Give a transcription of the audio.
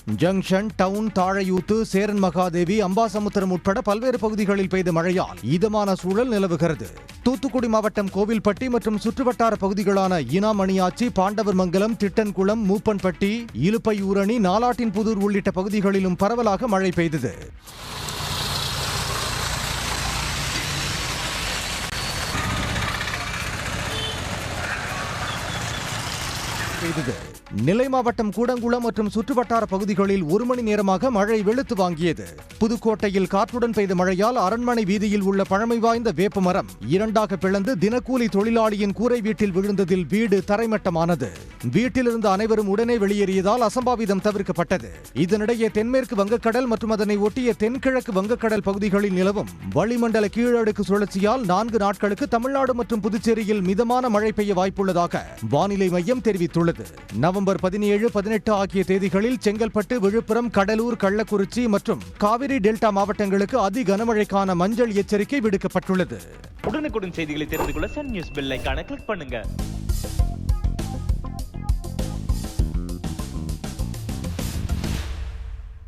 Junction, down, Thalaiyuthu, Cheran Mahadevi, Ambasamudram உட்பட பல்வேறு பகுதிகளில் பெய்த மழையால் இதமான சூழல் நிலவுகிறது. தூத்துக்குடி மாவட்டம் கோவில்பட்டி மற்றும் சுற்றுவட்டார பகுதிகளான இனாமணியாச்சி, பாண்டவர் மங்கலம், திட்டன்குளம், மூப்பன்பட்டி, இலுப்பையூரணி, நாலாட்டின்புதூர் உள்ளிட்ட பகுதிகளிலும் பரவலாக மழை பெய்தது. நெல்லை மாவட்டம் கூடங்குளம் மற்றும் சுற்றுவட்டார பகுதிகளில் 1 மணி நேரமாக மழை வெளுத்து வாங்கியது. புதுக்கோட்டையில் காற்றுடன் பெய்த மழையால் அரண்மனை வீதியில் உள்ள பழமை வாய்ந்த வேப்ப மரம் 2ஆக பிளந்து தினக்கூலி தொழிலாளியின் கூரை வீட்டில் விழுந்ததில் வீடு தரைமட்டமானது. வீட்டிலிருந்து அனைவரும் உடனே வெளியேறியதால் அசம்பாவிதம் தவிர்க்கப்பட்டது. இதனிடையே தென்மேற்கு வங்கக்கடல் மற்றும் அதனை ஒட்டிய தென்கிழக்கு வங்கக்கடல் பகுதிகளில் நிலவும் வளிமண்டல கீழடுக்கு சுழற்சியால் 4 நாட்களுக்கு தமிழ்நாடு மற்றும் புதுச்சேரியில் மிதமான மழை பெய்ய வாய்ப்புள்ளதாக வானிலை மையம் தெரிவித்துள்ளது. நவம்பர் 17, 18 ஆகிய தேதிகளில் செங்கல்பட்டு, விழுப்புரம், கடலூர், கள்ளக்குறிச்சி மற்றும் காவிரி டெல்டா மாவட்டங்களுக்கு அதி கனமழைக்கான மஞ்சள் எச்சரிக்கை விடுக்கப்பட்டுள்ளது. உடனுக்குடன் செய்திகளை தெரிந்து கொள்ள சன் நியூஸ் பெல் ஐகானை கிளிக் பண்ணுங்க.